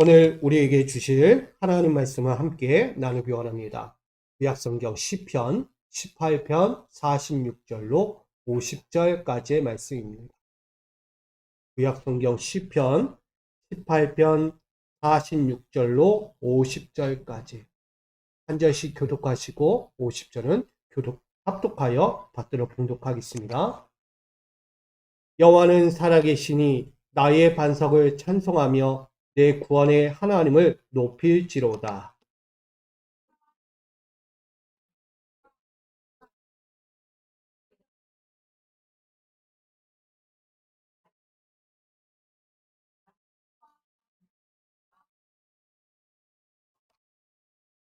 오늘 우리에게 주실 하나님 말씀을 함께 나누기 원합니다. 구약성경 시편 18편 46절로 50절까지의 말씀입니다. 구약성경 시편 18편 46절로 50절까지 한 절씩 교독하시고 50절은 합독하여 받들어 봉독하겠습니다. 여호와는 살아계시니 나의 반석을 찬송하며 내 구원의 하나님을 높일지로다.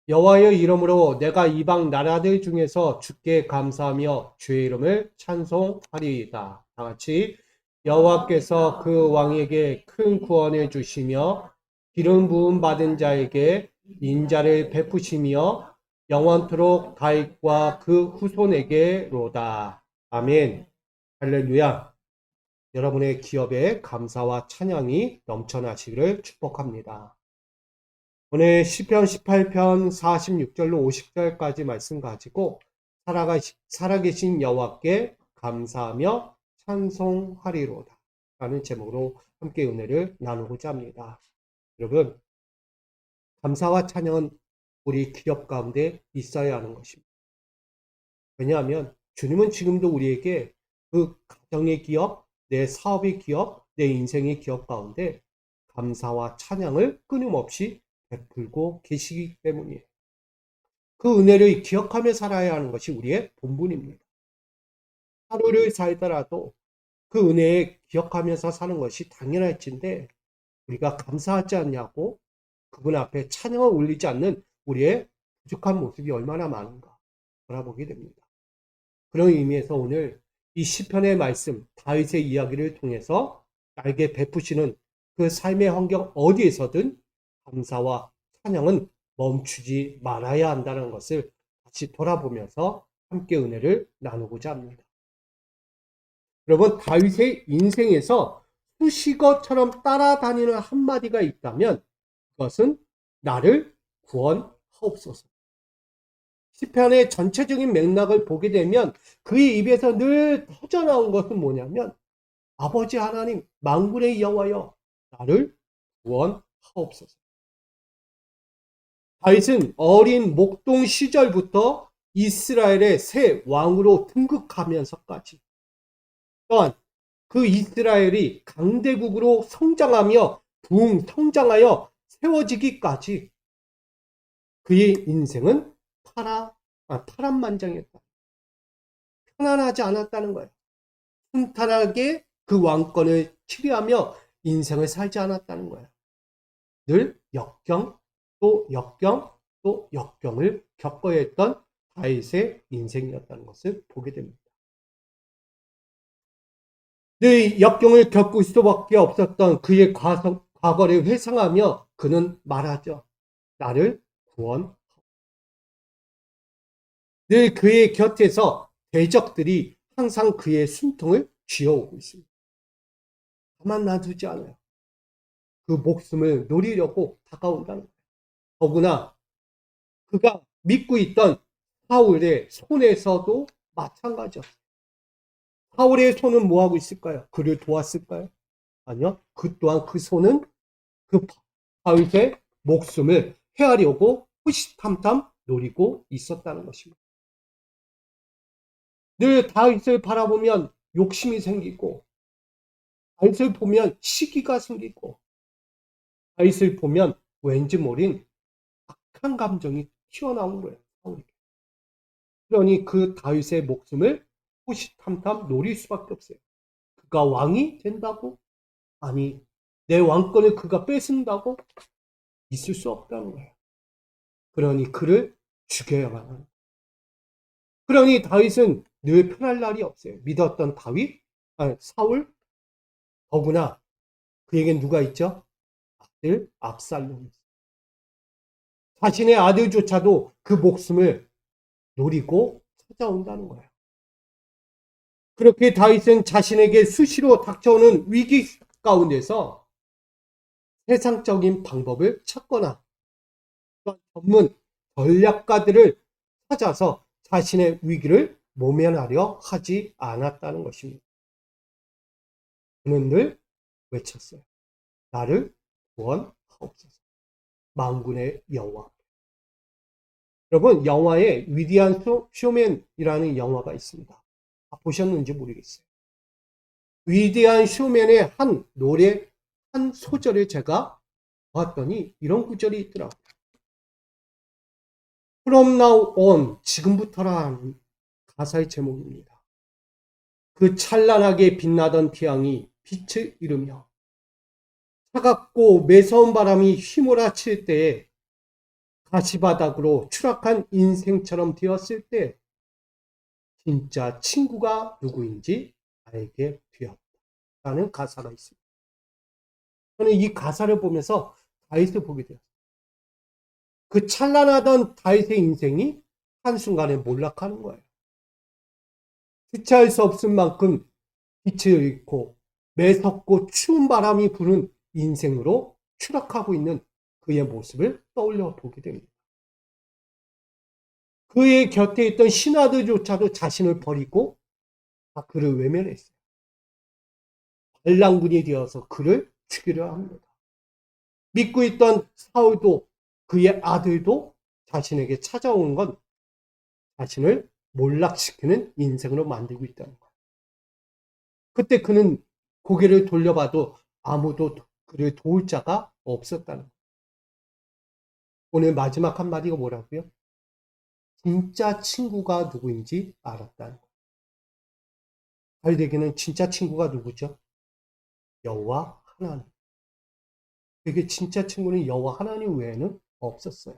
여호와의 이름으로 내가 이방 나라들 중에서 주께 감사하며 주의 이름을 찬송하리이다. 다 같이 여호와께서 그 왕에게 큰 구원을 주시며 기름 부음 받은 자에게 인자를 베푸시며 영원토록 다윗과 그 후손에게로다. 아멘. 할렐루야. 여러분의 기업에 감사와 찬양이 넘쳐나시기를 축복합니다. 오늘 시편 18편 46절로 50절까지 말씀 가지고 살아계신 여호와께 감사하며 찬송하리로다 라는 제목으로 함께 은혜를 나누고자 합니다. 여러분, 감사와 찬양은 우리 기업 가운데 있어야 하는 것입니다. 왜냐하면 주님은 지금도 우리에게 그 가정의 기업, 내 사업의 기업, 내 인생의 기업 가운데 감사와 찬양을 끊임없이 베풀고 계시기 때문이에요. 그 은혜를 기억하며 살아야 하는 것이 우리의 본분입니다. 하루를 살더라도 그 은혜에 기억하면서 사는 것이 당연할진데 우리가 감사하지 않냐고 그분 앞에 찬양을 올리지 않는 우리의 부족한 모습이 얼마나 많은가 돌아보게 됩니다. 그런 의미에서 오늘 이 시편의 말씀, 다윗의 이야기를 통해서 나에게 베푸시는 그 삶의 환경 어디에서든 감사와 찬양은 멈추지 말아야 한다는 것을 다시 돌아보면서 함께 은혜를 나누고자 합니다. 여러분, 다윗의 인생에서 수식어처럼 따라다니는 한마디가 있다면 그것은 나를 구원하옵소서. 시편의 전체적인 맥락을 보게 되면 그의 입에서 늘 터져나온 것은 뭐냐면 아버지 하나님 만군의 여호와여 나를 구원하옵소서. 다윗은 어린 목동 시절부터 이스라엘의 새 왕으로 등극하면서까지 또한 그 이스라엘이 강대국으로 성장하며 성장하여 세워지기까지 그의 인생은 파란만장했다. 편안하지 않았다는 거예요. 순탄하게 그 왕권을 치리하며 인생을 살지 않았다는 거예요. 늘 역경, 또 역경, 또 역경을 겪어야 했던 다윗의 인생이었다는 것을 보게 됩니다. 늘 역경을 겪을 수밖에 없었던 그의 과거를 회상하며 그는 말하죠. 나를 구원. 늘 그의 곁에서 대적들이 항상 그의 숨통을 쥐어오고 있습니다. 가만 놔두지 않아요. 그 목숨을 노리려고 다가온다는 거예요. 더구나 그가 믿고 있던 사울의 손에서도 마찬가지였어요. 사울의 손은 뭐하고 있을까요? 그를 도왔을까요? 아니요. 그 또한 그 손은 그 다윗의 목숨을 해하려고 호시탐탐 노리고 있었다는 것입니다. 늘 다윗을 바라보면 욕심이 생기고 다윗을 보면 시기가 생기고 다윗을 보면 왠지 모른 악한 감정이 튀어나온 거예요. 그러니 그 다윗의 목숨을 호시탐탐 노릴 수밖에 없어요. 그가 왕이 된다고? 아니, 내 왕권을 그가 뺏은다고? 있을 수 없다는 거예요. 그러니 그를 죽여야만 하는 거예요. 그러니 다윗은 늘 편할 날이 없어요. 믿었던 사울, 더구나 그에겐 누가 있죠? 아들 압살롬. 자신의 아들조차도 그 목숨을 노리고 찾아온다는 거예요. 그렇게 다윗은 자신에게 수시로 닥쳐오는 위기 가운데서 세상적인 방법을 찾거나 전문 전략가들을 찾아서 자신의 위기를 모면하려 하지 않았다는 것입니다. 그는 늘 외쳤어요. 나를 구원하옵소서. 만군의 여호와. 여러분, 영화에 위대한 쇼맨이라는 영화가 있습니다. 보셨는지 모르겠어요. 위대한 쇼맨의 한 노래, 한 소절을 제가 봤더니 이런 구절이 있더라고요. From now on, 지금부터라는 가사의 제목입니다. 그 찬란하게 빛나던 태양이 빛을 잃으며 차갑고 매서운 바람이 휘몰아칠 때에 가시바닥으로 추락한 인생처럼 되었을 때 진짜 친구가 누구인지 알게 되었다는 가사가 있습니다. 저는 이 가사를 보면서 다윗을 보게 되었어요. 그 찬란하던 다윗의 인생이 한순간에 몰락하는 거예요. 주체할 수 없을 만큼 빛을 잃고 매섭고 추운 바람이 부는 인생으로 추락하고 있는 그의 모습을 떠올려 보게 됩니다. 그의 곁에 있던 신하들조차도 자신을 버리고 그를 외면했어요. 반란군이 되어서 그를 죽이려 합니다. 믿고 있던 사울도 그의 아들도 자신에게 찾아오는 건 자신을 몰락시키는 인생으로 만들고 있다는 거예요. 그때 그는 고개를 돌려봐도 아무도 그를 도울 자가 없었다는 거예요. 오늘 마지막 한마디가 뭐라고요? 진짜 친구가 누구인지 알았다는 거예요. 다윗에게는 진짜 친구가 누구죠? 여호와 하나님. 그게 진짜 친구는 여호와 하나님 외에는 없었어요.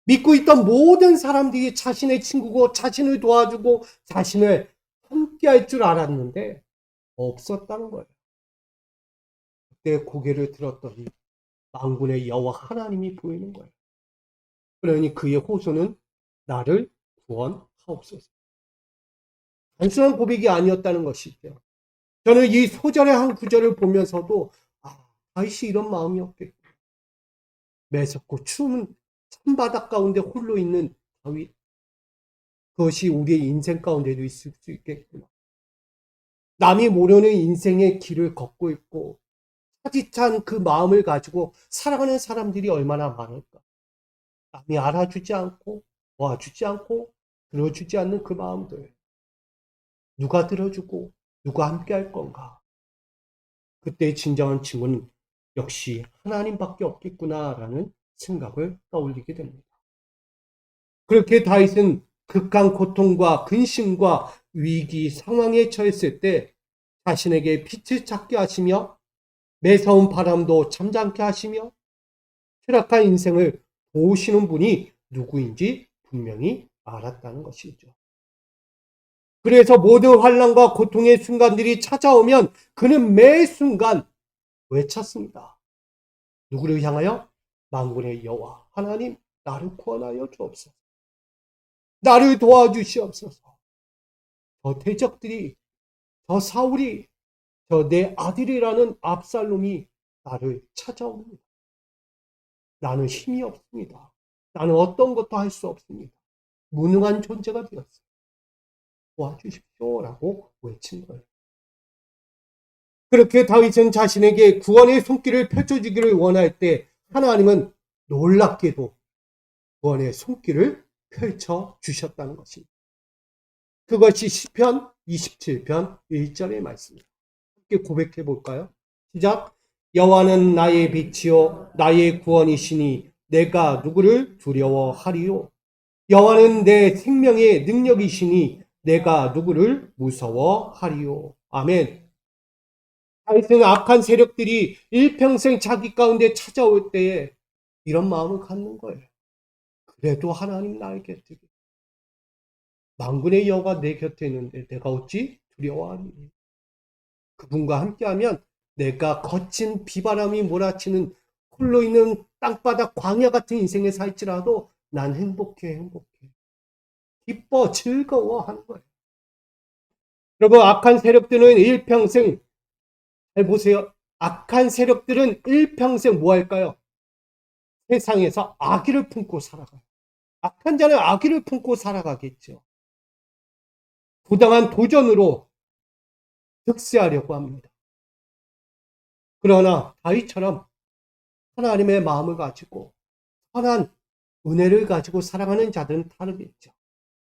믿고 있던 모든 사람들이 자신의 친구고 자신을 도와주고 자신을 함께 할 줄 알았는데 없었다는 거예요. 그때 고개를 들었더니 만군의 여호와 하나님이 보이는 거예요. 그러니 그의 호소는 나를 구원하옵소서. 단순한 고백이 아니었다는 것이죠. 저는 이 소절의 한 구절을 보면서도 다윗이 이런 마음이었겠고 매섭고 추운 산바닥 가운데 홀로 있는 다윗, 그것이 우리의 인생 가운데도 있을 수 있겠구나. 남이 모르는 인생의 길을 걷고 있고 차디찬 그 마음을 가지고 살아가는 사람들이 얼마나 많을까. 남이 알아주지 않고 도와주지 않고 들어주지 않는 그 마음들. 누가 들어주고 누가 함께 할 건가. 그때의 진정한 친구는 역시 하나님밖에 없겠구나라는 생각을 떠올리게 됩니다. 그렇게 다윗은 극한 고통과 근심과 위기 상황에 처했을 때 자신에게 빛을 찾게 하시며 매서운 바람도 잠잠케 하시며 추락한 인생을 도우시는 분이 누구인지 분명히 알았다는 것이죠. 그래서 모든 환난과 고통의 순간들이 찾아오면 그는 매 순간 외쳤습니다. 누구를 향하여? 만군의 여호와 하나님, 나를 구원하여 주옵소서. 나를 도와주시옵소서. 저 대적들이, 저 사울이, 저 내 아들이라는 압살롬이 나를 찾아옵니다. 나는 힘이 없습니다. 나는 어떤 것도 할 수 없습니다. 무능한 존재가 되었어요. 도와주십시오라고 외친 거예요. 그렇게 다윗은 자신에게 구원의 손길을 펼쳐주기를 원할 때 하나님은 놀랍게도 구원의 손길을 펼쳐 주셨다는 것입니다. 그것이 시편 27편 1절의 말씀입니다. 함께 고백해 볼까요? 시작. 여호와는 나의 빛이요 나의 구원이시니 내가 누구를 두려워하리요. 여호와는 내 생명의 능력이시니 내가 누구를 무서워하리요. 아멘. 다윗은 악한 세력들이 일평생 자기 가운데 찾아올 때에 이런 마음을 갖는 거예요. 그래도 하나님 나의 곁에 만군의 여호가 내 곁에 있는데 내가 어찌 두려워하니. 그분과 함께하면 내가 거친 비바람이 몰아치는 홀로 있는 땅바닥 광야 같은 인생에 살지라도 난 행복해. 기뻐 즐거워하는 거예요. 여러분, 악한 세력들은 일평생 잘 보세요. 악한 세력들은 일평생 뭐 할까요? 세상에서 악의를 품고 살아가요. 악한 자는 악의를 품고 살아가겠죠. 부당한 도전으로 득세하려고 합니다. 그러나 다윗처럼 하나님의 마음을 가지고 선한 은혜를 가지고 살아가는 자들은 다르겠죠.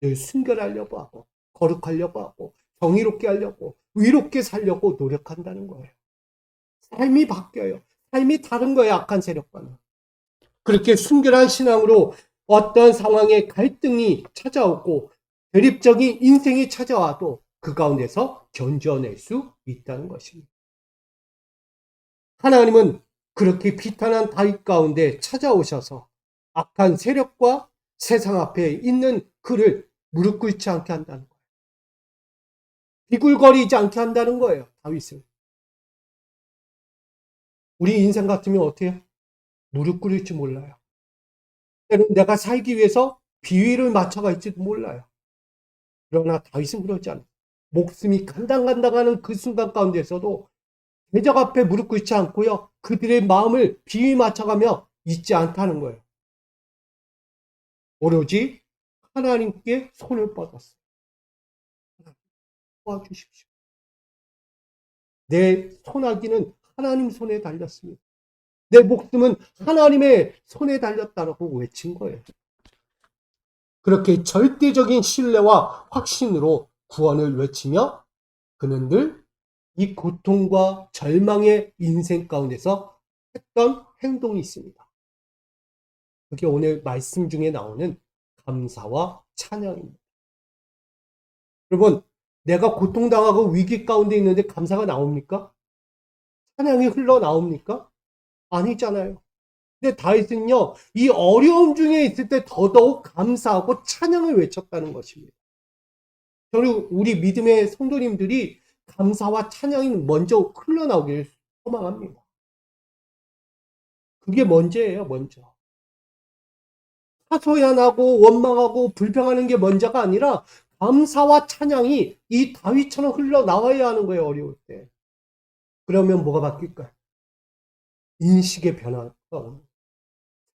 늘 순결하려고 하고 거룩하려고 하고 정의롭게 하려고 의롭게 살려고 노력한다는 거예요. 삶이 바뀌어요. 삶이 다른 거예요. 악한 세력과는. 그렇게 순결한 신앙으로 어떤 상황에 갈등이 찾아오고 대립적인 인생이 찾아와도 그 가운데서 견뎌낼 수 있다는 것입니다. 하나님은 그렇게 비탄한 다윗 가운데 찾아오셔서 악한 세력과 세상 앞에 있는 그를 무릎 꿇지 않게 한다는 거예요. 비굴거리지 않게 한다는 거예요. 다윗을. 우리 인생 같으면 어떻게 해요? 무릎 꿇을지 몰라요. 때는 내가 살기 위해서 비위를 맞춰가 있지도 몰라요. 그러나 다윗은 그러지 않아요. 목숨이 간당간당하는 그 순간 가운데서도 대적 앞에 무릎 꿇지 않고요. 그들의 마음을 비위 맞춰가며 있지 않다는 거예요. 오로지 하나님께 손을 뻗었어요. 도와주십시오. 내 손아귀는 하나님 손에 달렸습니다. 내 목숨은 하나님의 손에 달렸다고 외친 거예요. 그렇게 절대적인 신뢰와 확신으로 구원을 외치며 그는 늘 이 고통과 절망의 인생 가운데서 했던 행동이 있습니다. 그게 오늘 말씀 중에 나오는 감사와 찬양입니다. 여러분, 내가 고통당하고 위기 가운데 있는데 감사가 나옵니까? 찬양이 흘러나옵니까? 아니잖아요. 근데 다윗은요, 이 어려움 중에 있을 때 더더욱 감사하고 찬양을 외쳤다는 것입니다. 저는 우리 믿음의 성도님들이 감사와 찬양이 먼저 흘러나오기를 소망합니다. 그게 먼저예요, 먼저. 하소연하고 원망하고 불평하는 게 먼저가 아니라 감사와 찬양이 이 다윗처럼 흘러나와야 하는 거예요, 어려울 때. 그러면 뭐가 바뀔까요? 인식의 변화가 오는 거예요.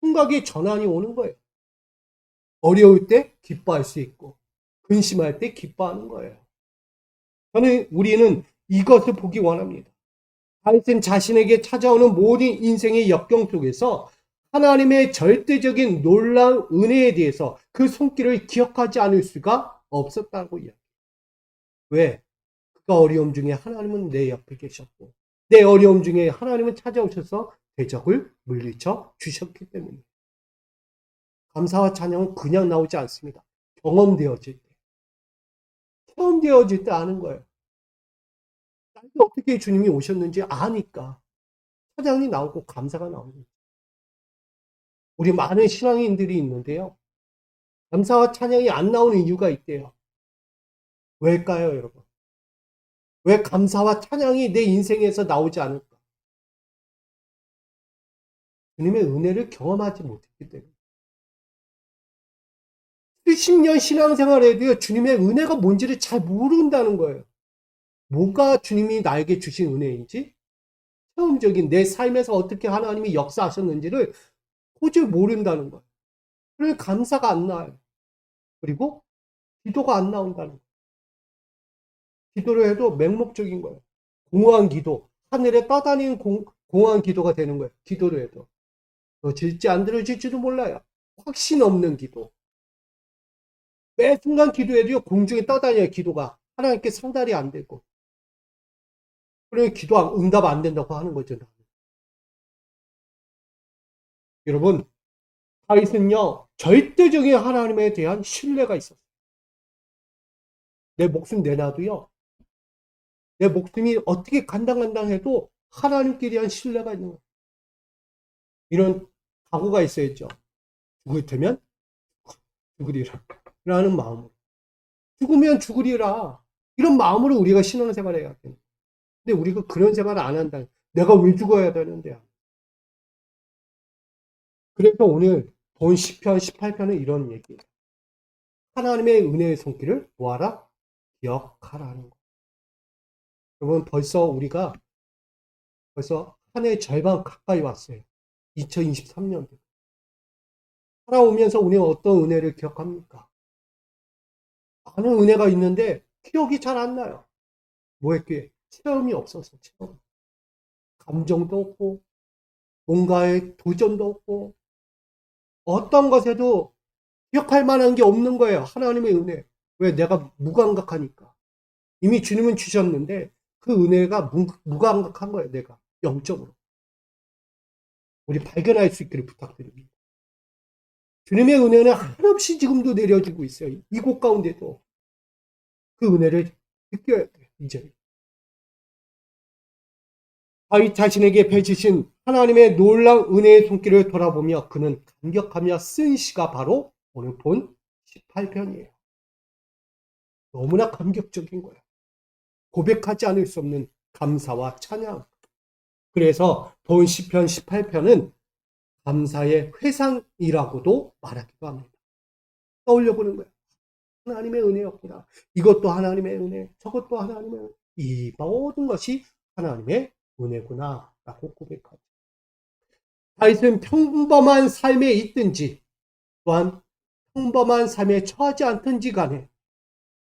생각의 전환이 오는 거예요. 어려울 때 기뻐할 수 있고 근심할 때 기뻐하는 거예요. 우리는 이것을 보기 원합니다. 다윗은 자신에게 찾아오는 모든 인생의 역경 속에서 하나님의 절대적인 놀라운 은혜에 대해서 그 손길을 기억하지 않을 수가 없었다고 이야기해요. 왜? 그가 어려움 중에 하나님은 내 옆에 계셨고 내 어려움 중에 하나님은 찾아오셔서 대적을 물리쳐 주셨기 때문이에요. 감사와 찬양은 그냥 나오지 않습니다. 경험되어질 때. 체험되어질 때 아는 거예요. 나에게 어떻게 주님이 오셨는지 아니까 찬양이 나오고 감사가 나오는 거예요. 우리 많은 신앙인들이 있는데요. 감사와 찬양이 안 나오는 이유가 있대요. 왜일까요, 여러분? 왜 감사와 찬양이 내 인생에서 나오지 않을까? 주님의 은혜를 경험하지 못했기 때문에. 수십 년 신앙생활에도요, 주님의 은혜가 뭔지를 잘 모른다는 거예요. 뭐가 주님이 나에게 주신 은혜인지, 체험적인 내 삶에서 어떻게 하나님이 역사하셨는지를 도저히 모른다는 거예요. 그래서 감사가 안 나와요. 그리고 기도가 안 나온다는 거예요. 기도를 해도 맹목적인 거예요. 공허한 기도, 하늘에 떠다니는 공허한 기도가 되는 거예요. 기도를 해도. 들지 안 들어질지도 몰라요. 확신 없는 기도. 매 순간 기도해도 공중에 떠다녀요, 기도가. 하나님께 상달이 안 되고. 그러니 응답 안 된다고 하는 거죠. 여러분, 다윗은요, 절대적인 하나님에 대한 신뢰가 있었어요. 내 목숨 내놔도요, 내 목숨이 어떻게 간당간당해도 하나님께 대한 신뢰가 있는 거예요. 이런 각오가 있어야죠. 죽을 테면 죽으리라. 라는 마음으로. 죽으면 죽으리라. 이런 마음으로 우리가 신앙생활을 해야 돼요. 근데 우리가 그런 생활을 안 한다. 내가 왜 죽어야 되는데. 그래서 오늘 본 10편, 18편은 이런 얘기예요. 하나님의 은혜의 손길을 모아라, 기억하라는 거. 여러분, 벌써 한 해 절반 가까이 왔어요. 2023년도. 살아오면서 우리는 어떤 은혜를 기억합니까? 많은 은혜가 있는데 기억이 잘 안 나요. 뭐였기에? 체험이 없어서 체험. 감정도 없고 뭔가의 도전도 없고 어떤 것에도 기억할 만한 게 없는 거예요. 하나님의 은혜. 왜? 내가 무감각하니까. 이미 주님은 주셨는데 그 은혜가 무감각한 거예요. 내가 영적으로. 우리 발견할 수 있기를 부탁드립니다. 주님의 은혜는 한없이 지금도 내려지고 있어요. 이곳 가운데도 그 은혜를 느껴야 돼요. 이제 다윗 자신에게 펼치신 하나님의 놀라운 은혜의 손길을 돌아보며 그는 감격하며 쓴 시가 바로 오늘 본 18편이에요. 너무나 감격적인 거예요. 고백하지 않을 수 없는 감사와 찬양. 그래서 본 시편 18편은 감사의 회상이라고도 말하기도 합니다. 떠올려보는 거예요. 하나님의 은혜였구나. 이것도 하나님의 은혜, 저것도 하나님의 은혜. 이 모든 것이 하나님의 은혜구나 라고 고백하죠. 다윗은 평범한 삶에 있든지 또한 평범한 삶에 처하지 않든지 간에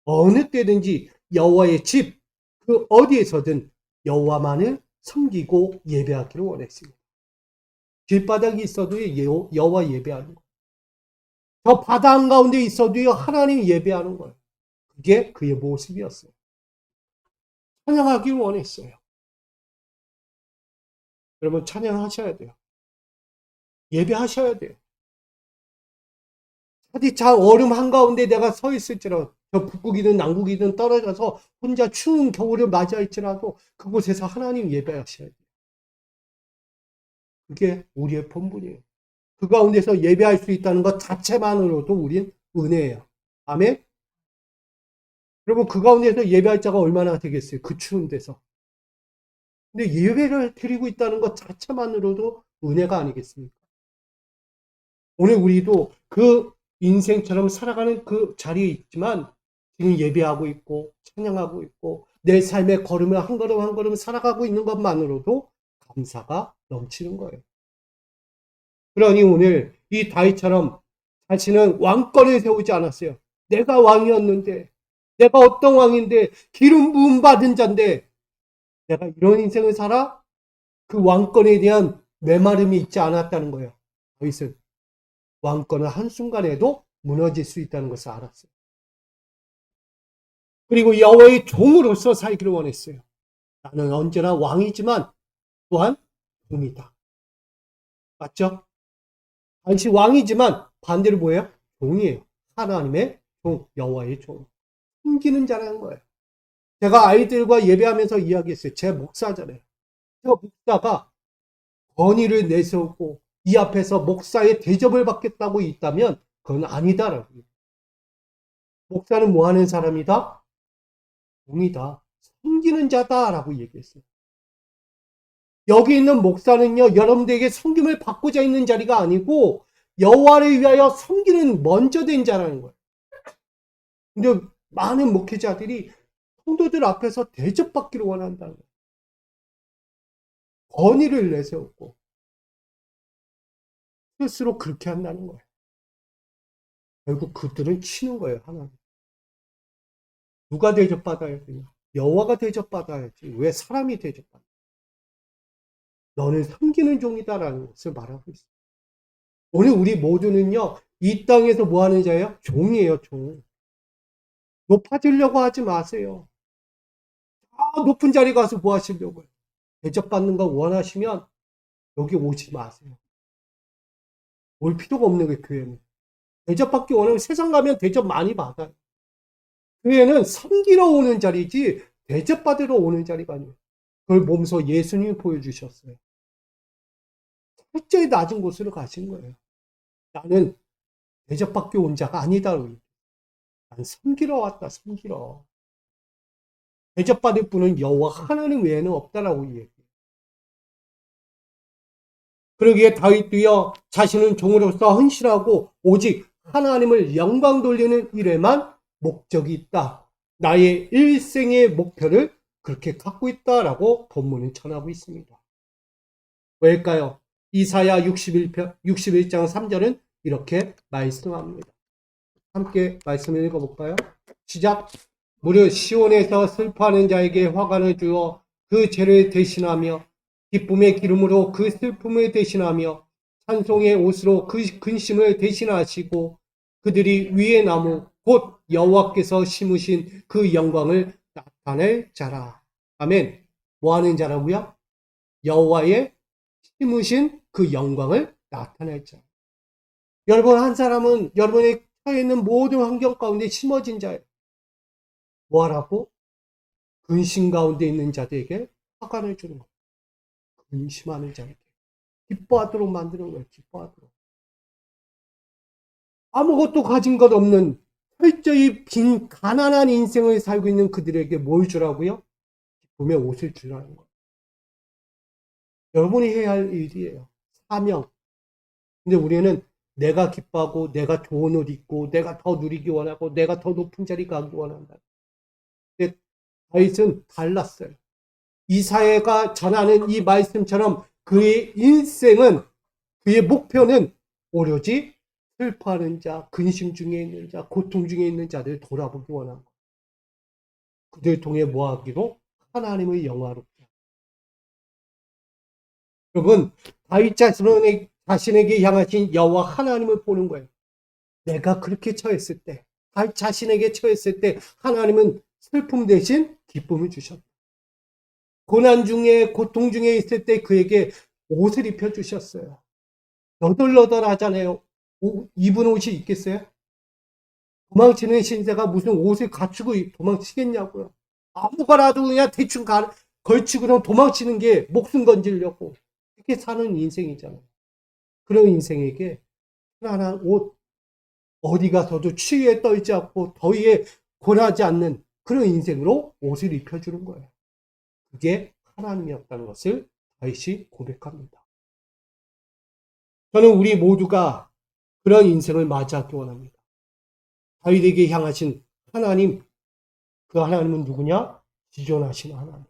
어느 때든지 여호와의 집, 그 어디에서든 여호와만을 섬기고 예배하기를 원했습니다. 길바닥이 있어도 여호와 예배하는 거예요. 저 바다 한가운데 있어도 하나님 예배하는 거예요. 그게 그의 모습이었어요. 찬양하기를 원했어요. 여러분 찬양하셔야 돼요. 예배하셔야 돼요. 차디차 얼음 한가운데 내가 서 있을지라도 저 북극이든 남극이든 떨어져서 혼자 추운 겨울을 맞이할지라도 그곳에서 하나님 예배하셔야 돼요. 그게 우리의 본분이에요. 그 가운데서 예배할 수 있다는 것 자체만으로도 우린 은혜예요. 아멘? 여러분 그 가운데서 예배할 자가 얼마나 되겠어요? 그 추운 데서. 근데 예배를 드리고 있다는 것 자체만으로도 은혜가 아니겠습니까? 오늘 우리도 그 인생처럼 살아가는 그 자리에 있지만 지금 예배하고 있고 찬양하고 있고 내 삶의 걸음을 한 걸음 한 걸음 살아가고 있는 것만으로도 감사가 넘치는 거예요. 그러니 오늘 이 다윗처럼 자신은 왕권을 세우지 않았어요. 내가 왕이었는데 내가 어떤 왕인데 기름 부음 받은 자인데 내가 이런 인생을 살아? 그 왕권에 대한 메마름이 있지 않았다는 거예요. 다윗은 왕권은 한순간에도 무너질 수 있다는 것을 알았어요. 그리고 여호와의 종으로서 살기를 원했어요. 나는 언제나 왕이지만 또한 종이다. 맞죠? 당시 왕이지만 반대로 뭐예요? 종이에요. 하나님의 종, 여호와의 종. 숨기는 자라는 거예요. 제가 아이들과 예배하면서 이야기했어요. 제 목사잖아요. 저 목사가 권위를 내세우고 이 앞에서 목사의 대접을 받겠다고 있다면 그건 아니다라고. 목사는 뭐 하는 사람이다? 종이다. 섬기는 자다라고 얘기했어요. 여기 있는 목사는요, 여러분들에게 섬김을 받고자 있는 자리가 아니고 여호와를 위하여 섬기는 먼저 된 자라는 거예요. 근데 많은 목회자들이 성도들 앞에서 대접받기를 원한다는 거예요. 권위를 내세우고 스스로 그렇게 한다는 거예요. 결국 그들은 치는 거예요, 하나님. 누가 대접받아야 되냐? 여호와가 대접받아야지. 왜 사람이 대접받아? 너는 섬기는 종이다라는 것을 말하고 있어요. 오늘 우리 모두는요, 이 땅에서 뭐 하는 자예요? 종이에요, 종. 높아지려고 하지 마세요. 높은 자리 가서 뭐 하시려고요? 대접받는 거 원하시면 여기 오지 마세요. 올 필요가 없는 거예요, 교회는. 대접받기 원하면 세상 가면 대접 많이 받아요. 교회는 섬기러 오는 자리지 대접받으러 오는 자리가 아니에요. 그걸 보면서 예수님이 보여주셨어요. 철저히 낮은 곳으로 가신 거예요. 나는 대접받기 온 자가 아니다. 난 섬기러 왔다, 섬기러. 대접받을 분은 여호와 하나님 외에는 없다라고 얘기해요. 그러기에 다윗도요, 자신은 종으로서 헌신하고 오직 하나님을 영광 돌리는 일에만 목적이 있다. 나의 일생의 목표를 그렇게 갖고 있다라고 본문은 전하고 있습니다. 왜일까요? 이사야 61장 3절은 이렇게 말씀합니다. 함께 말씀을 읽어볼까요? 시작. 무릇 시온에서 슬퍼하는 자에게 화관을 주어 그 죄를 대신하며 기쁨의 기름으로 그 슬픔을 대신하며 찬송의 옷으로 그 근심을 대신하시고 그들이 위의 나무 곧 여호와께서 심으신 그 영광을 나타낼 자라. 아멘. 뭐 하는 자라고요? 여호와의 심으신 그 영광을 나타낼 자. 여러분, 한 사람은 여러분의 처해 있는 모든 환경 가운데 심어진 자예요. 뭐 하라고? 근심 가운데 있는 자들에게 화관을 주는 거예요. 근심하는 자에게 기뻐하도록 만드는 거예요. 기뻐하도록. 아무것도 가진 것 없는 철저히 빈 가난한 인생을 살고 있는 그들에게 뭘 주라고요? 기쁨의 옷을 주라는 거예요. 여러분이 해야 할 일이에요. 사명. 근데 우리는 내가 기뻐하고 내가 좋은 옷 입고 내가 더 누리기 원하고 내가 더 높은 자리 가기 원한다. 근데 다윗은 달랐어요. 이사야가 전하는 이 말씀처럼 그의 인생은, 그의 목표는 오로지 슬퍼하는 자, 근심 중에 있는 자, 고통 중에 있는 자들을 돌아보기 원한 것. 그들을 통해 뭐하기로? 하나님의 영화롭게. 여러분, 다윗 자신에게 향하신 여호와 하나님을 보는 거예요. 내가 그렇게 처했을 때, 다윗 자신에게 처했을 때 하나님은 슬픔 대신 기쁨을 주셨다. 고난 중에, 고통 중에 있을 때 그에게 옷을 입혀주셨어요. 너덜너덜하잖아요. 입은 옷이 있겠어요? 도망치는 신세가 무슨 옷을 갖추고 도망치겠냐고요. 아무거나도 그냥 대충 걸치고 그냥 도망치는 게 목숨 건지려고. 이렇게 사는 인생이잖아요. 그런 인생에게 편안한 옷, 어디 가서도 추위에 떨지 않고 더위에 고나지 않는 그런 인생으로 옷을 입혀주는 거예요. 그게 하나님이었다는 것을 다윗이 고백합니다. 저는 우리 모두가 그런 인생을 맞이하기 원합니다. 다윗에게 향하신 하나님, 그 하나님은 누구냐? 지존하신 하나님.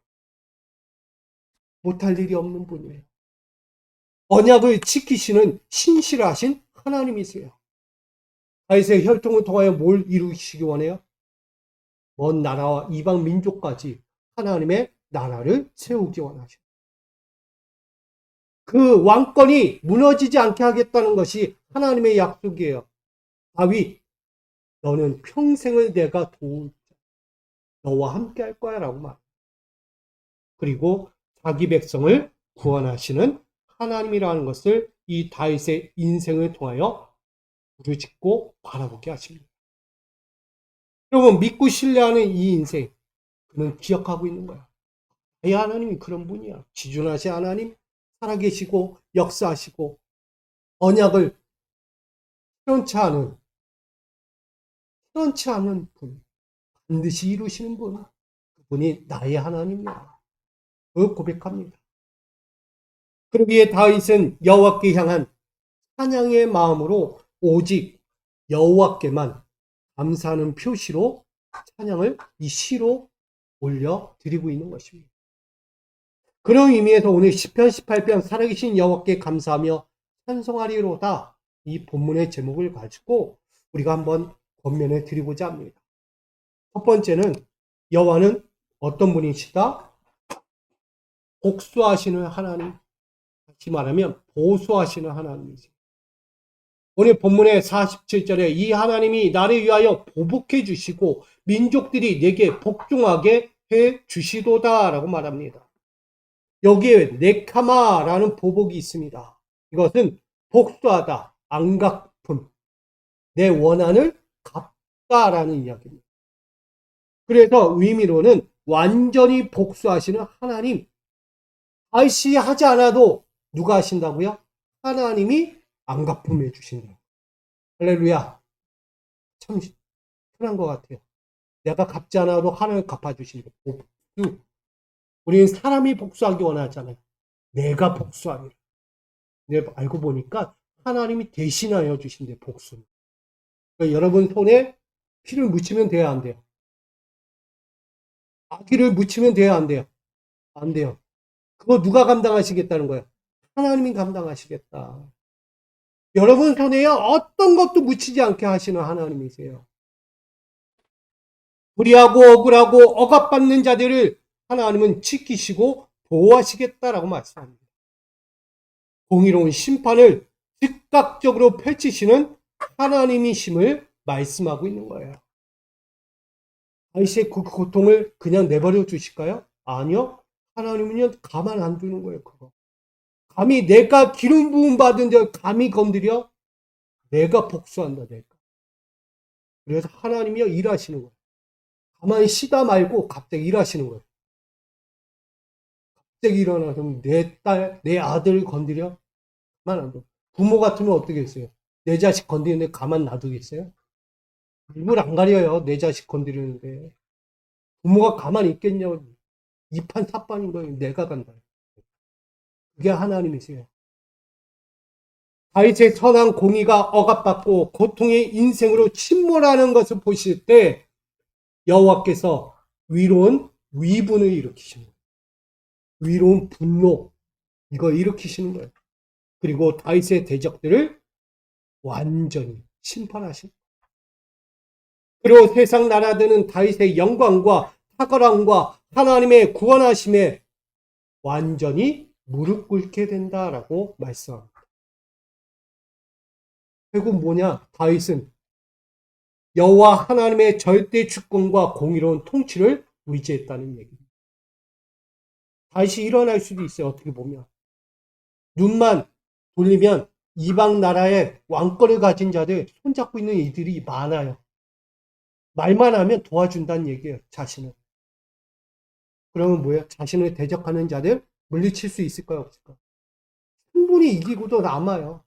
못할 일이 없는 분이에요. 언약을 지키시는 신실하신 하나님이세요. 다윗의 혈통을 통하여 뭘 이루시기 원해요? 먼 나라와 이방 민족까지 하나님의 나라를 세우기 원하시고 그 왕권이 무너지지 않게 하겠다는 것이 하나님의 약속이에요. 다윗, 너는 평생을 내가 도울 자, 너와 함께 할 거야 라고 말. 그리고 자기 백성을 구원하시는 하나님이라는 것을 이 다윗의 인생을 통하여 부르짖고 바라보게 하십니다. 여러분, 믿고 신뢰하는 이 인생, 그는 기억하고 있는 거야. 이 하나님이 그런 분이야. 지존하신 하나님, 살아계시고 역사하시고 언약을 시원치 않은 분, 반드시 이루시는 분, 그분이 나의 하나님이야. 그걸 고백합니다. 그러기에 다윗은 여호와께 향한 찬양의 마음으로 오직 여호와께만 감사하는 표시로 찬양을 이 시로 올려드리고 있는 것입니다. 그런 의미에서 오늘 시편 18편 살아계신 여호와께 감사하며 찬송하리로다, 이 본문의 제목을 가지고 우리가 한번 권면해 드리고자 합니다. 첫 번째는 여호와는 어떤 분이시다? 복수하시는 하나님, 다시 말하면 보수하시는 하나님이세요. 오늘 본문의 47절에 이 하나님이 나를 위하여 보복해 주시고 민족들이 내게 복종하게 해 주시도다 라고 말합니다. 여기에 네카마라는 보복이 있습니다. 이것은 복수하다, 안갚음, 내 원한을 갚다라는 이야기입니다. 그래서 의미로는 완전히 복수하시는 하나님, 다시 하지 않아도 누가 하신다고요? 하나님이 안갚음해 주신다. 할렐루야. 참 편한 것 같아요. 내가 갚지 않아도 하나님 갚아주신다. 복수. 우리는 사람이 복수하기 원하잖아요. 내가 복수하기를. 근데 알고 보니까 하나님이 대신하여 주신대, 복수는. 그러니까 여러분 손에 피를 묻히면 돼야 안 돼요? 아기를 묻히면 돼야 안 돼요? 안 돼요. 그거 누가 감당하시겠다는 거예요? 하나님이 감당하시겠다. 여러분 손에 어떤 것도 묻히지 않게 하시는 하나님이세요. 불의하고 억울하고 억압받는 자들을 하나님은 지키시고 보호하시겠다라고 말씀합니다. 공의로운 심판을 즉각적으로 펼치시는 하나님이심을 말씀하고 있는 거예요. 다윗의 그 고통을 그냥 내버려 두실까요? 아니요. 하나님은요, 가만 안 두는 거예요, 그거. 감히 내가 기름 부음 받은 데 감히 건드려? 내가 복수한다, 내가. 그래서 하나님이요, 일하시는 거예요. 가만히 쉬다 말고 갑자기 일하시는 거예요. 갑자기 일어나서 내 딸, 내 아들 건드려? 가만 안 둬. 부모 같으면 어떻게 했어요? 내 자식 건드리는데 가만 놔두겠어요? 입을 안 가려요, 내 자식 건드리는데. 부모가 가만히 있겠냐고. 이판 사판인 거예요. 내가 간다. 그게 하나님이세요. 다윗의 선한 공의가 억압받고 고통의 인생으로 침몰하는 것을 보실 때 여호와께서 위로운 위분을 일으키시는 거예요. 위로운 분노, 이거 일으키시는 거예요. 그리고 다윗의 대적들을 완전히 심판하시는 거예요. 그리고 세상 나라들은 다윗의 영광과 탁월함과 하나님의 구원하심에 완전히 무릎 꿇게 된다라고 말씀합니다. 결국 뭐냐? 다윗은 여호와 하나님의 절대 주권과 공의로운 통치를 의지했다는 얘기입니다. 다윗이 일어날 수도 있어요. 어떻게 보면. 눈만 돌리면 이방 나라의 왕권을 가진 자들 손잡고 있는 이들이 많아요. 말만 하면 도와준다는 얘기예요. 자신을. 그러면 뭐예요? 자신을 대적하는 자들 물리칠 수 있을까요? 없을까요? 충분히 이기고도 남아요.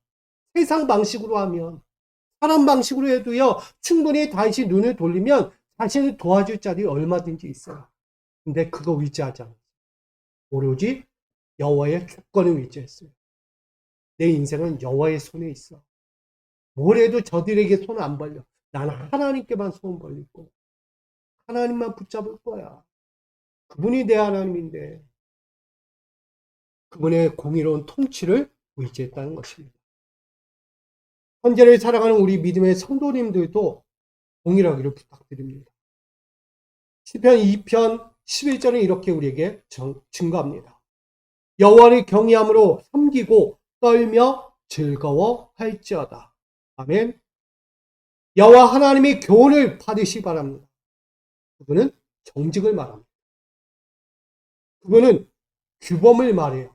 세상 방식으로 하면. 사람 방식으로 해도요, 충분히 다시 눈을 돌리면 자신을 도와줄 자들이 얼마든지 있어요. 근데 그거 의지하지 않아요. 오로지 여호와의 주권을 의지했어요. 내 인생은 여호와의 손에 있어. 뭘 해도 저들에게 손을 안 벌려. 나는 하나님께만 손 벌릴 거야. 하나님만 붙잡을 거야. 그분이 내 하나님인데 그분의 공의로운 통치를 의지했다는 것입니다. 현재를 살아가는 우리 믿음의 성도님들도 동일하기를 부탁드립니다. 시편 2편 11절은 이렇게 우리에게 증거합니다. 여호와를 경외함으로 섬기고 떨며 즐거워할지어다. 아멘. 여호와 하나님의 교훈을 받으시 바랍니다. 그분은 정직을 말합니다. 그분은 규범을 말해요.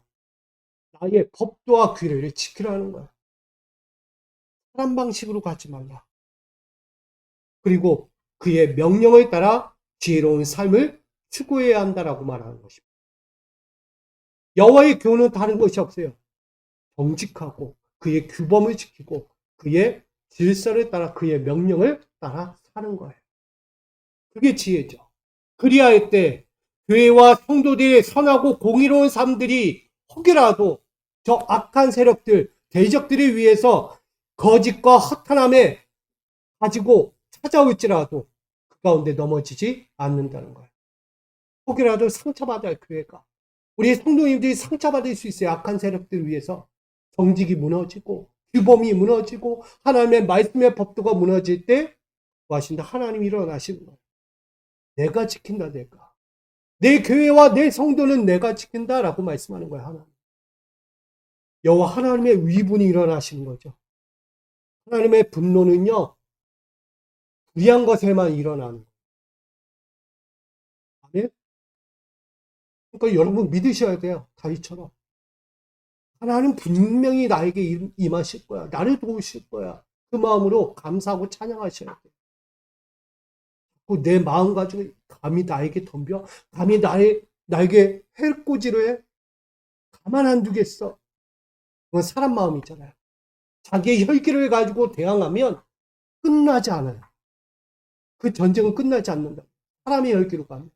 나의 법도와 규례를 지키라는 거야. 사람 방식으로 가지 말라. 그리고 그의 명령을 따라 지혜로운 삶을 추구해야 한다라고 말하는 것입니다. 여호와의 교훈은 다른 것이 없어요. 정직하고 그의 규범을 지키고 그의 질서를 따라 그의 명령을 따라 사는 거예요. 그게 지혜죠. 그리하여 때 교회와 성도들의 선하고 공의로운 삶들이 혹여라도 저 악한 세력들, 대적들을 위해서 거짓과 허탄함에 가지고 찾아올지라도 그 가운데 넘어지지 않는다는 거예요. 혹여라도 상처받을 교회가 우리 성도님들이 상처받을 수 있어요. 악한 세력들 위해서 정직이 무너지고 규범이 무너지고 하나님의 말씀의 법도가 무너질 때 하신다. 하나님이 일어나시는 거예요. 내가 지킨다. 내가. 내 교회와 내 성도는 내가 지킨다라고 말씀하는 거예요. 하나님. 여호와 하나님의 위분이 일어나시는 거죠. 하나님의 분노는요. 불의한 것에만 일어나는 거예요. 아멘? 그러니까 여러분 믿으셔야 돼요. 다윗처럼. 하나님 분명히 나에게 임하실 거야. 나를 도우실 거야. 그 마음으로 감사하고 찬양하셔야 돼요. 내 마음 가지고 감히 나에게 덤벼? 감히 나에게 해코지를 해? 가만 안 두겠어. 그건 사람 마음이잖아요. 자기의 혈기를 가지고 대항하면 끝나지 않아요. 그 전쟁은 끝나지 않는다. 사람의 혈기로 가면.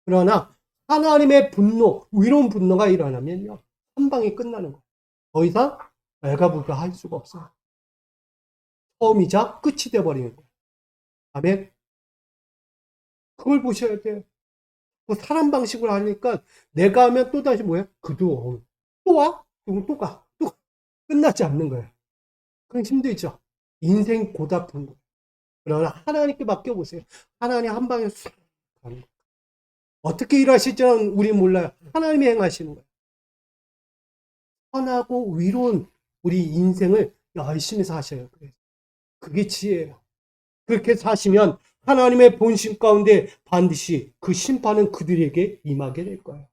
그러나 하나님의 분노, 위로운 분노가 일어나면요. 한 방에 끝나는 거예요. 더 이상 알가불가 할 수가 없어요. 처음이자 끝이 돼버리는 거예요. 아멘. 그걸 보셔야 돼요. 뭐 사람 방식으로 하니까 내가 하면 또다시 뭐야? 그도 또 와? 그럼 또 끝나지 않는 거예요. 그럼 힘들죠. 인생 고달픈 거예요. 그러나 하나님께 맡겨보세요. 하나님 한 방에 쑥 가는 거예요. 어떻게 일하실지는 우리 몰라요. 하나님이 행하시는 거예요. 편하고 위로운 우리 인생을 열심히 사셔요. 그게 지혜예요. 그렇게 사시면 하나님의 본심 가운데 반드시 그 심판은 그들에게 임하게 될 거예요.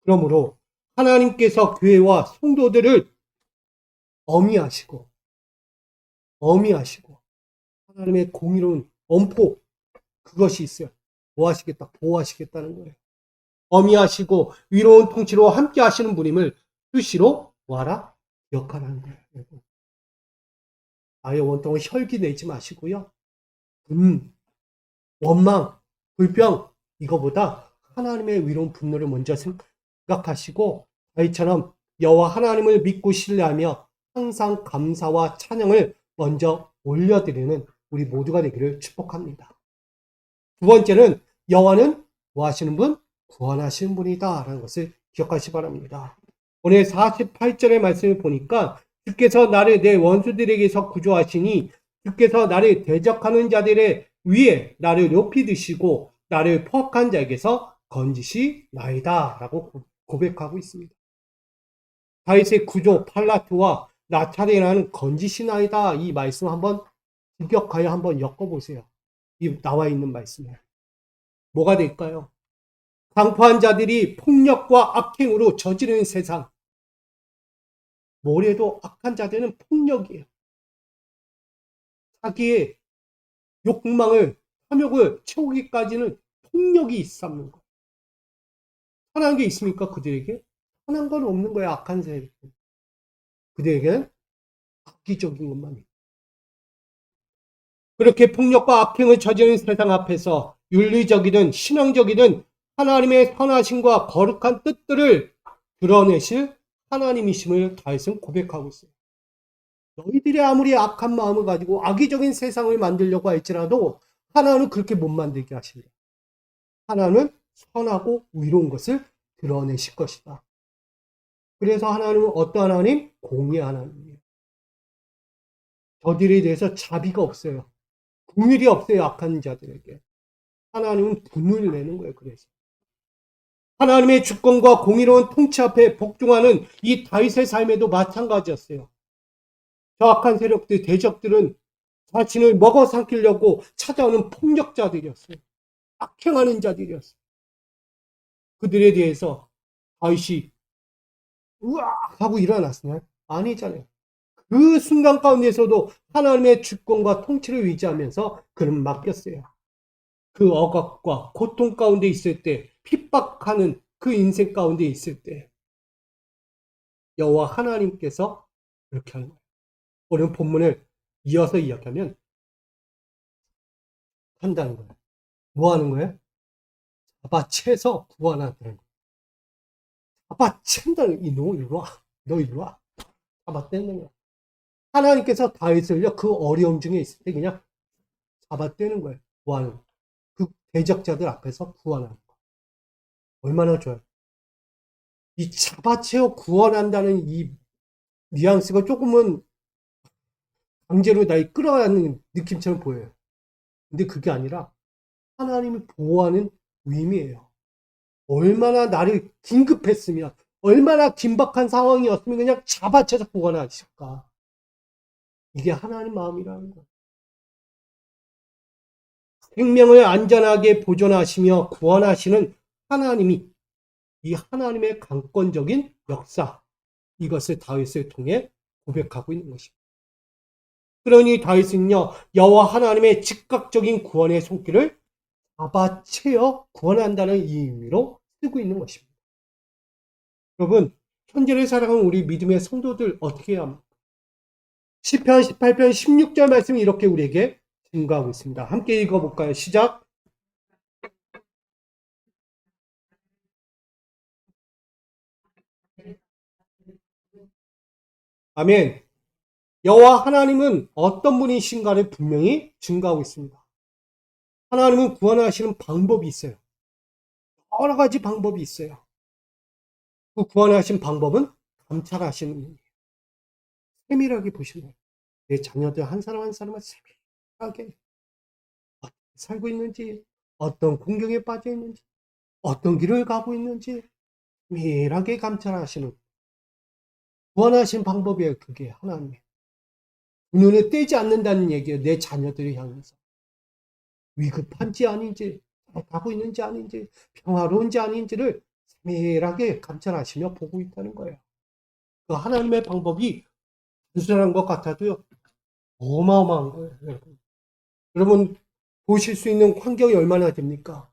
그러므로 하나님께서 교회와 성도들을 어미하시고 하나님의 공의로운 엄포 그것이 있어요. 뭐 하시겠다? 보호하시겠다는 거예요. 어미하시고 위로운 통치로 함께 하시는 분임을 수시로 와라 기억하라는 거예요. 아예 원통을 혈기 내지 마시고요. 원망, 불평 이거보다 하나님의 위로운 분노를 먼저 생각하시고 다윗처럼 여호와 하나님을 믿고 신뢰하며 항상 감사와 찬양을 먼저 올려드리는 우리 모두가 되기를 축복합니다. 두 번째는 여호와는 뭐 하시는 분? 구원하시는 분이다 라는 것을 기억하시기 바랍니다. 오늘 48절의 말씀을 보니까 주께서 나를 내 원수들에게서 구조하시니 주께서 나를 대적하는 자들의 위에 나를 높이 드시고 나를 포악한 자에게서 건지시나이다 라고 고백하고 있습니다. 다윗의 구조 팔라트와 나타내라는 건지시나이다 이 말씀 한번 직역하여 한번 엮어보세요. 이 나와 있는 말씀에 뭐가 될까요? 강포한 자들이 폭력과 악행으로 저지르는 세상. 뭐래도 악한 자들은 폭력이에요. 자기의 욕망을, 탐욕을 채우기까지는 폭력이 있삼는 거예요. 선한 게 있습니까? 그들에게? 선한 건 없는 거예요. 악한 세력. 그들에게는 악기적인 것만 있어요. 그렇게 폭력과 악행을 저지르는 세상 앞에서 윤리적이든 신앙적이든 하나님의 선하심과 거룩한 뜻들을 드러내실 하나님이심을 다윗은 고백하고 있어요. 너희들이 아무리 악한 마음을 가지고 악의적인 세상을 만들려고 할지라도 하나님은 그렇게 못 만들게 하십니다. 하나님은 선하고 위로운 것을 드러내실 것이다. 그래서 하나님은 어떤 하나님? 공의 하나님이에요. 저들에 대해서 자비가 없어요. 긍휼이 없어요. 악한 자들에게. 하나님은 분을 내는 거예요. 그래서 하나님의 주권과 공의로운 통치 앞에 복종하는 이 다윗의 삶에도 마찬가지였어요. 저 악한 세력들, 대적들은 자신을 먹어 삼키려고 찾아오는 폭력자들이었어요. 악행하는 자들이었어요. 그들에 대해서 다윗이 으악 하고 일어났어요. 아니잖아요. 그 순간 가운데서도 하나님의 주권과 통치를 의지하면서 그는 맡겼어요. 그 억압과 고통 가운데 있을 때, 핍박하는 그 인생 가운데 있을 때 여호와 하나님께서 그렇게 하는 거예요. 오늘 본문을 이어서 이야기하면 한다는 거예요. 뭐 하는 거예요? 잡아채서 구원한다는 거예요. 잡아챈다는 너 이리 와. 너 이리 와. 잡아떼는 거예요. 하나님께서 다윗을요 그 어려움 중에 있을 때 그냥 잡아떼는 거예요. 구하는 거예요. 그 대적자들 앞에서 구원하는 거예요. 얼마나 좋아요. 이 잡아채어 구원한다는 이 뉘앙스가 조금은 강제로 날 끌어가는 느낌처럼 보여요. 근데 그게 아니라 하나님이 보호하는 의미예요. 얼마나 나를 긴급했으면, 얼마나 긴박한 상황이었으면 그냥 잡아채서 구원하실까. 이게 하나님 마음이라는 거예요. 생명을 안전하게 보존하시며 구원하시는 하나님이 이 하나님의 강권적인 역사, 이것을 다윗을 통해 고백하고 있는 것입니다. 그러니 다윗은요 여호와 하나님의 즉각적인 구원의 손길을 잡아채어 구원한다는 이 의미로 쓰고 있는 것입니다. 여러분 현재를 살아가는 우리 믿음의 성도들 어떻게 해야 합니까? 시편 18편 16절 말씀이 이렇게 우리에게 증거하고 있습니다. 함께 읽어볼까요? 시작. 아멘. 여호와 하나님은 어떤 분이신가를 분명히 증거하고 있습니다. 하나님은 구원하시는 방법이 있어요. 여러 가지 방법이 있어요. 그 구원하신 방법은 감찰하시는 분이에요. 세밀하게 보시는 내 자녀들 한 사람 한 사람을 세밀하게 어떻게 살고 있는지, 어떤 공경에 빠져 있는지, 어떤 길을 가고 있는지 세밀하게 감찰하시는 구원하신 방법이에요. 그게 하나님의 눈에 떼지 않는다는 얘기예요. 내 자녀들을 향해서 위급한지 아닌지, 잘 가고 있는지 아닌지, 평화로운지 아닌지를 세밀하게 감찰하시며 보고 있다는 거예요. 그 하나님의 방법이 단순한 것 같아도요, 어마어마한 거예요. 여러분, 보실 수 있는 환경이 얼마나 됩니까?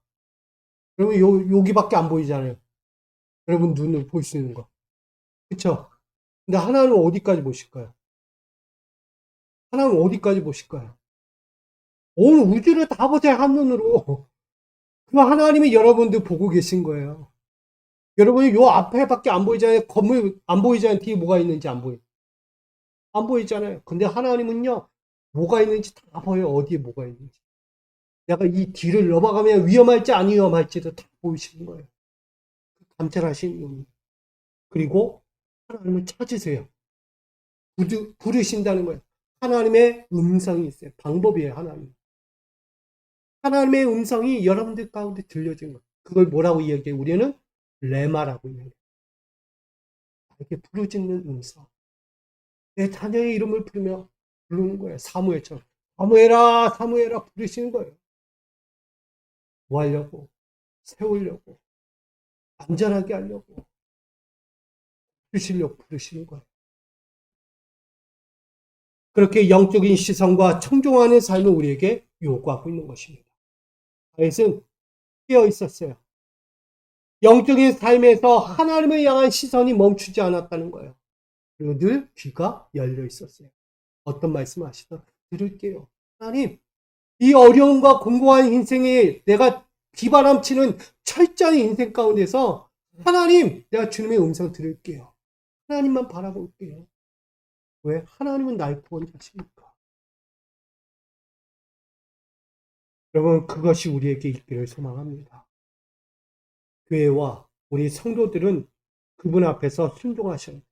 여러분, 여기밖에 안 보이잖아요. 여러분, 눈으로 볼 수 있는 거. 그쵸? 근데 하나님은 어디까지 보실까요? 하나님은 어디까지 보실까요? 온 우주를 다 보세요, 한눈으로. 그 하나님이 여러분들 보고 계신 거예요. 여러분이 요 앞에밖에 안 보이잖아요. 건물 안 보이잖아요. 뒤에 뭐가 있는지 안 보이잖아요. 근데 하나님은요, 뭐가 있는지 다 보여요. 어디에 뭐가 있는지. 내가 이 뒤를 넘어가면 위험할지 안 위험할지도 다 보이시는 거예요. 감찰하시는 분. 그리고 하나님을 찾으세요. 부르신다는 거예요. 하나님의 음성이 있어요. 방법이에요, 하나님. 하나님의 음성이 여러분들 가운데 들려진 거예요. 그걸 뭐라고 이야기해요? 우리는 레마라고 이야기해요. 이렇게 부르짖는 음성. 내 자녀의 이름을 부르며 부르는 거예요. 사무엘처럼. 사무엘아, 사무엘아 부르시는 거예요. 뭐 하려고? 세우려고. 안전하게 하려고. 부르시려고 부르시는 거예요. 그렇게 영적인 시선과 청종하는 삶을 우리에게 요구하고 있는 것입니다. 다윗은 깨어 있었어요. 영적인 삶에서 하나님을 향한 시선이 멈추지 않았다는 거예요. 그리고 늘 귀가 열려 있었어요. 어떤 말씀을 하시든 들을게요. 하나님, 이 어려움과 공고한 인생에 내가 비바람치는 철저한 인생 가운데서 하나님, 내가 주님의 음성 들을게요. 하나님만 바라볼게요. 왜? 하나님은 나의 구원자십니까? 여러분, 그것이 우리에게 있기를 소망합니다. 교회와 우리 성도들은 그분 앞에서 순종하셔야 돼요.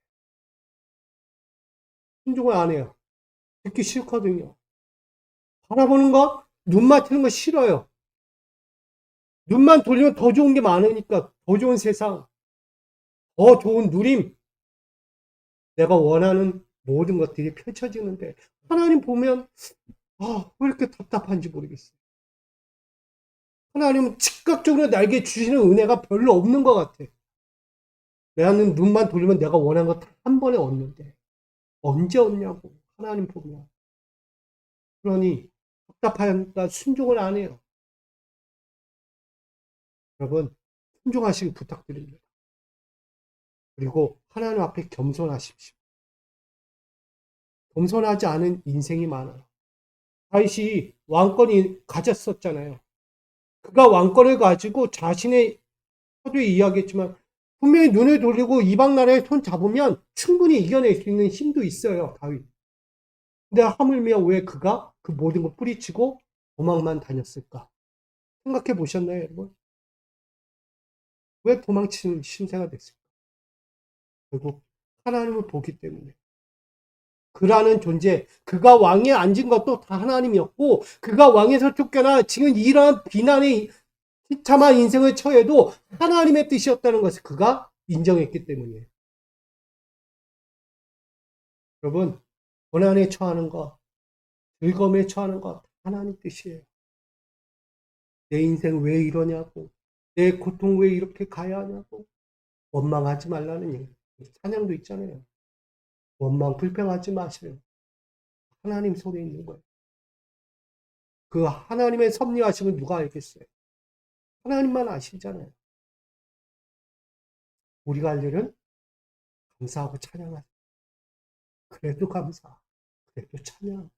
순종을 안 해요. 듣기 싫거든요. 바라보는 것, 눈 맞추는 거 싫어요. 눈만 돌리면 더 좋은 게 많으니까, 더 좋은 세상, 더 좋은 누림, 내가 원하는 모든 것들이 펼쳐지는데, 하나님 보면, 왜 이렇게 답답한지 모르겠어요. 하나님은 즉각적으로 나에게 주시는 은혜가 별로 없는 것 같아. 나는 눈만 돌리면 내가 원하는 것 한 번에 얻는데, 언제 얻냐고, 하나님 보면. 그러니, 답답하니까 순종을 안 해요. 여러분, 순종하시기 부탁드립니다. 그리고 하나님 앞에 겸손하십시오. 겸손하지 않은 인생이 많아요. 다윗이 왕권이 가졌었잖아요. 그가 왕권을 가지고 자신의 서두에 이야기했지만 분명히 눈을 돌리고 이방 나라에 손 잡으면 충분히 이겨낼 수 있는 힘도 있어요, 다윗. 근데 하물며 왜 그가 그 모든 걸 뿌리치고 도망만 다녔을까? 생각해 보셨나요, 여러분? 왜 도망치는 신세가 됐을까? 결국 하나님을 보기 때문에. 그라는 존재, 그가 왕에 앉은 것도 다 하나님이었고, 그가 왕에서 쫓겨나 지금 이러한 비난의 비참한 인생을 처해도 하나님의 뜻이었다는 것을 그가 인정했기 때문이에요. 여러분, 고난에 처하는 것, 즐거움에 처하는 것, 하나님 뜻이에요. 내 인생 왜 이러냐고, 내 고통 왜 이렇게 가야 하냐고, 원망하지 말라는 얘기. 찬양도 있잖아요. 원망, 불평하지 마세요. 하나님 손에 있는 거예요. 그 하나님의 섭리하심을 누가 알겠어요? 하나님만 아시잖아요. 우리가 할 일은 감사하고 찬양하자. 그래도 감사, 그래도 찬양.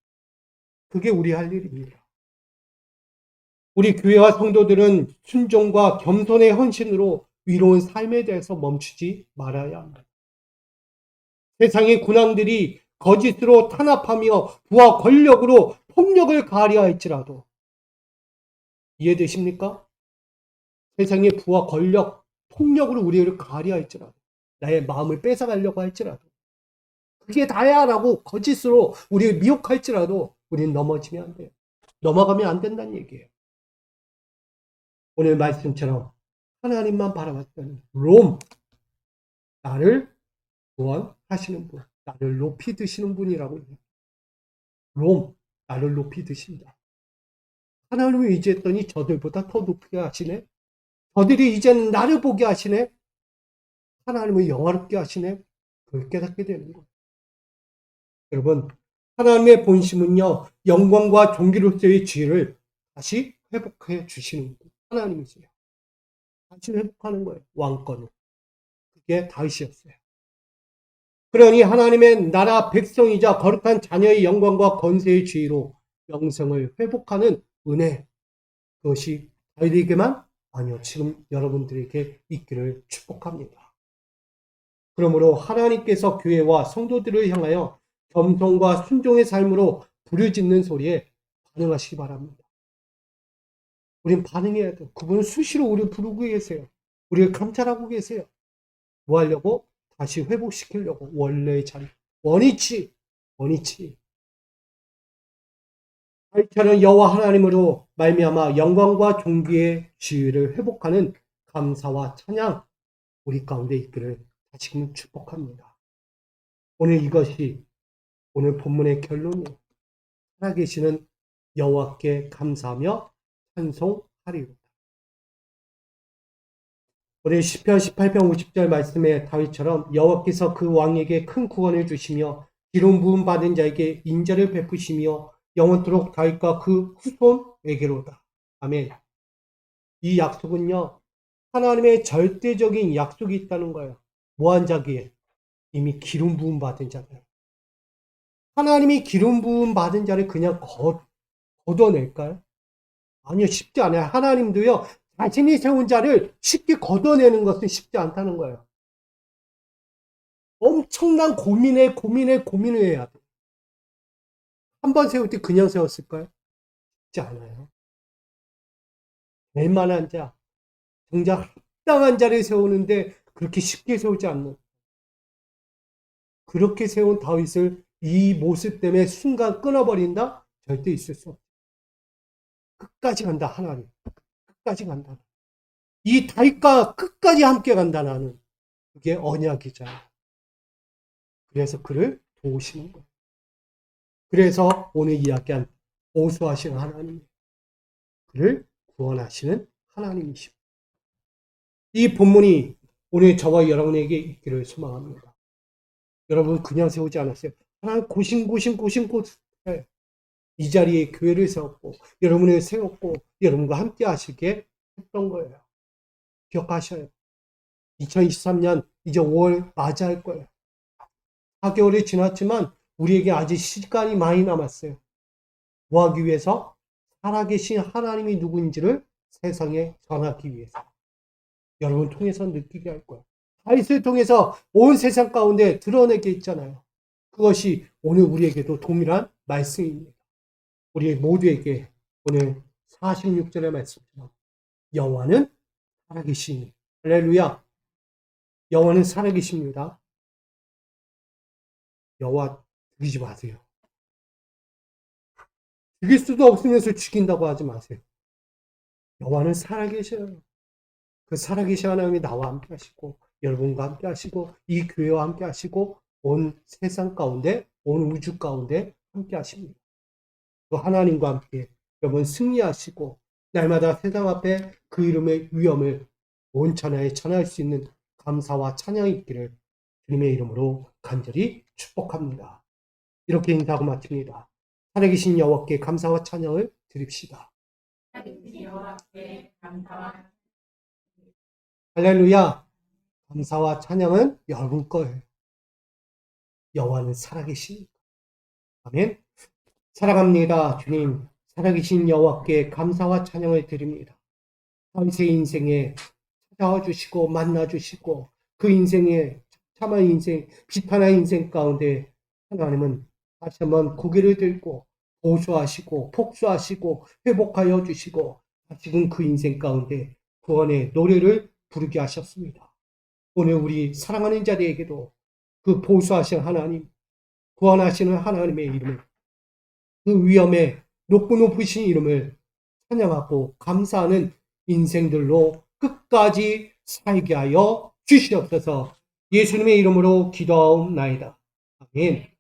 그게 우리 할 일입니다. 우리 교회와 성도들은 순종과 겸손의 헌신으로 위로운 삶에 대해서 멈추지 말아야 합니다. 세상의 군왕들이 거짓으로 탄압하며 부와 권력으로 폭력을 가하리할지라도 이해되십니까? 세상의 부와 권력, 폭력으로 우리를 가하리할지라도 나의 마음을 뺏어가려고 할지라도, 그게 다야 라고 거짓으로 우리를 미혹할지라도 우리는 넘어지면 안 돼요. 넘어가면 안 된다는 얘기예요. 오늘 말씀처럼 하나님만 바라봤더니 롬, 나를 구원하시는 분, 나를 높이 드시는 분이라고 해요. 롬, 나를 높이 드신다. 하나님을 의지했더니 저들보다 더 높게 하시네. 저들이 이제는 나를 보게 하시네. 하나님을 영화롭게 하시네. 그걸 깨닫게 되는 거예요. 여러분, 하나님의 본심은요, 영광과 존귀로서의 지혜를 다시 회복해 주시는 하나님이세요. 다시 회복하는 거예요. 왕권을. 그게 다윗이었어요. 그러니 하나님의 나라 백성이자 거룩한 자녀의 영광과 권세의 지혜로 영생을 회복하는 은혜, 그것이 다윗에게만 아니요, 지금 여러분들에게 있기를 축복합니다. 그러므로 하나님께서 교회와 성도들을 향하여 겸손과 순종의 삶으로 부르짖는 소리에 반응하시기 바랍니다. 우린 반응해야 돼요. 그분은 수시로 우리를 부르고 계세요. 우리를 감찰하고 계세요. 뭐 하려고? 다시 회복시키려고. 원래의 자리. 원위치. 다윗처럼 여호와 하나님으로 말미암아 영광과 존귀의 지위를 회복하는 감사와 찬양 우리 가운데 있기를 다시금 축복합니다. 오늘 이것이 오늘 본문의 결론이에요. 살아계시는 여호와께 감사하며 찬송하리로다. 우리 시편 18편 50절 말씀에 다윗처럼 여호와께서 그 왕에게 큰 구원을 주시며 기름 부음 받은 자에게 인자를 베푸시며 영원토록 다윗과 그 후손에게로다. 아멘. 이 약속은요, 하나님의 절대적인 약속이 있다는 거예요. 뭐한 자기에? 이미 기름 부음 받은 자들. 하나님이 기름 부음 받은 자를 그냥 걷어낼까요? 아니요, 쉽지 않아요. 하나님도요, 자신이 세운 자를 쉽게 걷어내는 것은 쉽지 않다는 거예요. 엄청난 고민을 해야 돼요. 한 번 세울 때 그냥 세웠을까요? 쉽지 않아요. 될 만한 자, 정작 합당한 자를 세우는데 그렇게 쉽게 세우지 않는. 그렇게 세운 다윗을 이 모습 때문에 순간 끊어버린다? 절대 있을 수 없어요. 끝까지 간다, 하나님. 끝까지 간다. 이 다윗과 끝까지 함께 간다, 나는. 그게 언약이잖아요. 그래서 그를 도우시는 거예요. 그래서 오늘 이야기한 보수하시는 하나님, 그를 구원하시는 하나님이십니다. 이 본문이 오늘 저와 여러분에게 있기를 소망합니다. 여러분 그냥 세우지 않았어요. 하나님 고심고심 이 자리에 교회를 세웠고 여러분을 세웠고 여러분과 함께 하시게 했던 거예요. 기억하셔요. 2023년 이제 5월 맞이할 거예요. 4개월이 지났지만 우리에게 아직 시간이 많이 남았어요. 뭐 하기 위해서? 살아계신 하나님이 누구인지를 세상에 전하기 위해서. 여러분 통해서 느끼게 할 거예요. 다윗을 통해서 온 세상 가운데 드러내게 있잖아요. 그것이 오늘 우리에게도 동일한 말씀입니다. 우리 모두에게 오늘 46절의 말씀처럼 여호와는 살아계시니 할렐루야. 여호와는 살아계십니다. 여호와 죽이지 마세요. 죽일 수도 없으면서 죽인다고 하지 마세요. 여호와는 살아계셔요. 그 살아계신 하나님이 나와 함께 하시고 여러분과 함께 하시고 이 교회와 함께 하시고 온 세상 가운데 온 우주 가운데 함께 하십니다. 또 하나님과 함께 여러분 승리하시고 날마다 세상 앞에 그 이름의 위엄을 온 천하에 전할 수 있는 감사와 찬양이 있기를 주님의 이름으로 간절히 축복합니다. 이렇게 인사하고 마칩니다. 살아계신 여호와께 감사와 찬양을 드립시다. 할렐루야. 감사와 찬양은 여러분 거예요. 여호와는 살아계십니다. 아멘. 사랑합니다. 주님, 살아계신 여호와께 감사와 찬양을 드립니다. 다윗의 인생에 찾아와 주시고 만나 주시고 그 인생에 참한 인생, 비탄한 인생 가운데 하나님은 다시 한번 고개를 들고 보수하시고 복수하시고 회복하여 주시고 다시금 그 인생 가운데 구원의 노래를 부르게 하셨습니다. 오늘 우리 사랑하는 자들에게도 그 보수하신 하나님, 구원하시는 하나님의 이름을, 그 위엄의 높고 높으신 이름을 찬양하고 감사하는 인생들로 끝까지 살게 하여 주시옵소서. 예수님의 이름으로 기도하옵나이다. 아멘.